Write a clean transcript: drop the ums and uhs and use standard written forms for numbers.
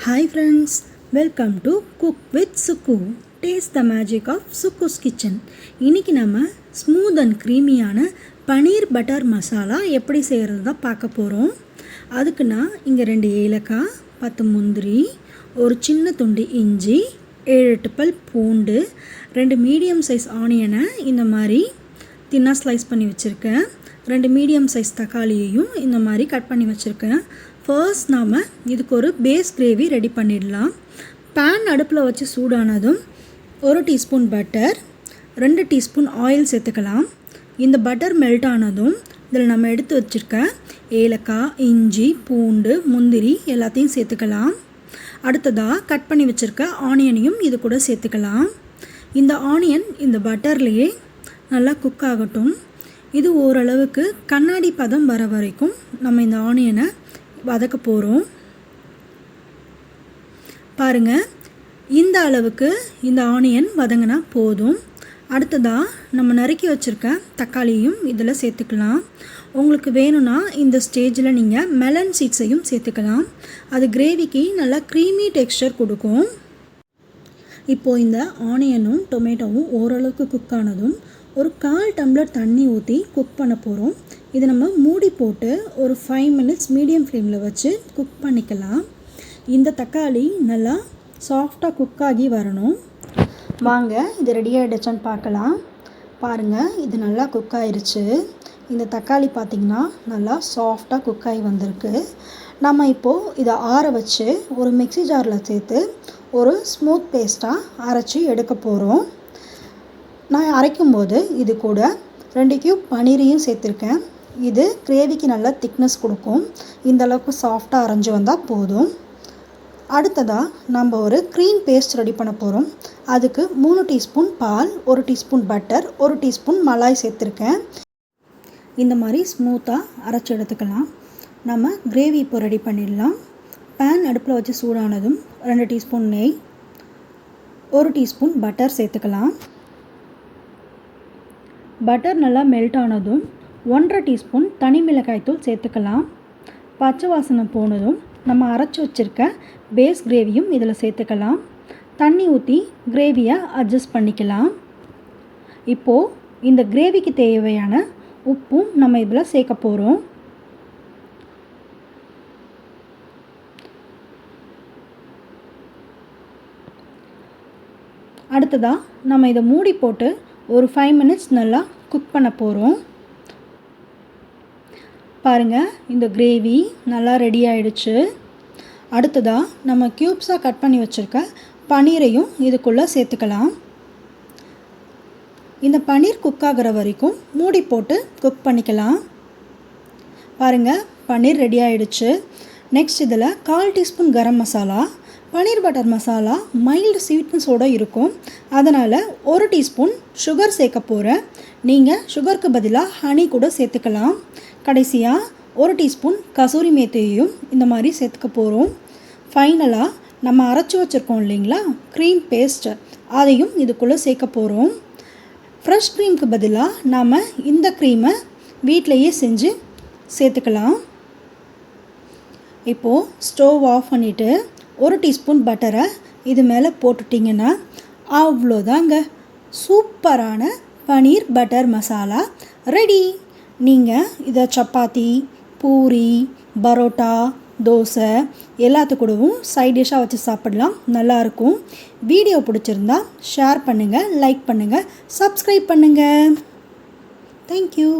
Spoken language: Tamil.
Hi friends, welcome to Cook with Suku. Taste the magic of Suku's Kitchen. இன்னைக்கு நம்ம ஸ்மூத் அண்ட் க்ரீமியான பனீர் பட்டர் மசாலா எப்படி செய்கிறது தான் பார்க்க போகிறோம். அதுக்கு நான் இங்கே 2 ஏலக்காய், 10 முந்திரி, ஒரு சின்ன துண்டு இஞ்சி, 7-8 பல் பூண்டு, 2 மீடியம் சைஸ் ஆனியனை இந்த மாதிரி தின்னாக ஸ்லைஸ் பண்ணி வச்சுருக்கேன். 2 மீடியம் சைஸ் தக்காளியையும் இந்த மாதிரி கட் பண்ணி வச்சுருக்கேன். ஃபர்ஸ்ட் நாம் இதுக்கு ஒரு பேஸ் கிரேவி ரெடி பண்ணிடலாம். பேன் அடுப்பில் வச்சு சூடானதும் 1 டீஸ்பூன் பட்டர், 2 டீஸ்பூன் ஆயில் சேர்த்துக்கலாம். இந்த பட்டர் மெல்ட் ஆனதும் இதில் நம்ம எடுத்து வச்சுருக்க ஏலக்காய், இஞ்சி, பூண்டு, முந்திரி எல்லாத்தையும் சேர்த்துக்கலாம். அடுத்ததாக கட் பண்ணி வச்சுருக்க ஆனியனையும் இது கூட சேர்த்துக்கலாம். இந்த ஆனியன் இந்த பட்டர்லேயே நல்லா குக் ஆகட்டும். இது ஓரளவுக்கு கண்ணாடி பதம் வர வரைக்கும் நம்ம இந்த ஆனியனை வதக்க போகிறோம். பாருங்கள், இந்த அளவுக்கு இந்த ஆனியன் வதங்கினா போதும். அடுத்ததாக நம்ம நறுக்கி வச்சுருக்க தக்காளியும் இதில் சேர்த்துக்கலாம். உங்களுக்கு வேணும்னா இந்த ஸ்டேஜில் நீங்கள் மெலன் சீட்ஸையும் சேர்த்துக்கலாம். அது கிரேவிக்கு நல்லா க்ரீமி டெக்ஸ்சர் கொடுக்கும். இப்போது இந்த ஆனியனும் டொமேட்டோவும் ஓரளவுக்கு குக் ஆனதும் ஒரு 1/4 டம்ளர் தண்ணி ஊற்றி குக் பண்ண போகிறோம். இது நம்ம மூடி போட்டு ஒரு 5 மினிட்ஸ் மீடியம் ஃப்ளேமில் வச்சு குக் பண்ணிக்கலாம். இந்த தக்காளி நல்லா சாஃப்டாக குக் ஆகி வரணும். வாங்க இது ரெடி ஆகிடுச்சான்னு பார்க்கலாம். பாருங்கள், இது நல்லா குக் ஆகிருச்சு. இந்த தக்காளி பார்த்திங்கன்னா நல்லா சாஃப்டாக குக் ஆகி வந்திருக்கு. நம்ம இப்போது இதை ஆற வச்சு ஒரு மிக்ஸி ஜாரில் சேர்த்து ஒரு ஸ்மூத் பேஸ்ட்டாக அரைச்சி எடுக்க போகிறோம். நான் அரைக்கும்போது இது கூட 2 கியூப் பனீரையும் சேர்த்துருக்கேன். இது கிரேவிக்கு நல்லா திக்னஸ் கொடுக்கும். இந்த அளவுக்கு சாஃப்டாக அரைஞ்சி வந்தால் போதும். அடுத்ததாக நம்ம ஒரு க்ரீம் பேஸ்ட் ரெடி பண்ண போகிறோம். அதுக்கு 3 டீஸ்பூன் பால், 1 டீஸ்பூன் பட்டர், 1 டீஸ்பூன் மலாய் சேர்த்துருக்கேன். இந்த மாதிரி ஸ்மூத்தாக அரைச்சி எடுத்துக்கலாம். நம்ம கிரேவி இப்போ ரெடி பண்ணிடலாம். பேன் அடுப்பில் வச்சு சூடானதும் 2 டீஸ்பூன் நெய், 1 டீஸ்பூன் பட்டர் சேர்த்துக்கலாம். பட்டர் நல்லா மெல்ட் ஆனதும் 1/2 டீஸ்பூன் தனி மிளகாய்த்தூள் சேர்த்துக்கலாம். பச்சை வாசனை போனதும் நம்ம அரைச்சி வச்சுருக்க பேஸ் கிரேவியும் இதில் சேர்த்துக்கலாம். தண்ணி ஊற்றி கிரேவியை அட்ஜஸ்ட் பண்ணிக்கலாம். இப்போது இந்த கிரேவிக்கு தேவையான உப்பும் நம்ம இதில் சேர்க்க போகிறோம். அடுத்ததாக நம்ம இதை மூடி போட்டு ஒரு 5 மினிட்ஸ் நல்லா குக் பண்ண போகிறோம். பாருங்கள், இந்த கிரேவி நல்லா ரெடி ஆகிடுச்சு. அடுத்ததாக நம்ம க்யூப்ஸாக கட் பண்ணி வச்சுருக்க பனீரையும் இதுக்குள்ளே சேர்த்துக்கலாம். இந்த பனீர் குக் ஆகிற வரைக்கும் மூடி போட்டு குக் பண்ணிக்கலாம். பாருங்கள், பனீர் ரெடி ஆகிடுச்சு. நெக்ஸ்ட் இதில் 1/4 teaspoon garam masala, paneer butter masala mild ஸ்வீட்னஸோடு இருக்கும். அதனால் 1 டீஸ்பூன் சுகர் சேர்க்க போகிறேன். நீங்கள் சுகருக்கு பதிலாக ஹனி கூட சேர்த்துக்கலாம். கடைசியாக 1 டீஸ்பூன் கசூரி மேத்தியையும் இந்த மாதிரி சேர்த்துக்க போகிறோம். ஃபைனலாக நம்ம அரைச்சி வச்சுருக்கோம் இல்லைங்களா க்ரீம் பேஸ்ட், அதையும் இதுக்குள்ளே சேர்க்க போகிறோம். ஃப்ரெஷ் க்ரீமுக்கு பதிலாக நாம் இந்த க்ரீமை வீட்டிலையே செஞ்சு சேர்த்துக்கலாம். இப்போது ஸ்டவ் ஆஃப் பண்ணிவிட்டு 1 டீஸ்பூன் பட்டரை இது மேலே போட்டுட்டிங்கன்னா அவ்வளோதாங்க, சூப்பரான பனீர் பட்டர் மசாலா ரெடி. நீங்கள் இதை சப்பாத்தி, பூரி, பரோட்டா, தோசை எல்லாத்துக்கூடவும் சைட் டிஷ்ஷாக வச்சு சாப்பிடலாம். நல்லாயிருக்கும். வீடியோ பிடிச்சிருந்தா ஷேர் பண்ணுங்கள், லைக் பண்ணுங்கள், சப்ஸ்கிரைப் பண்ணுங்கள். தேங்க்யூ.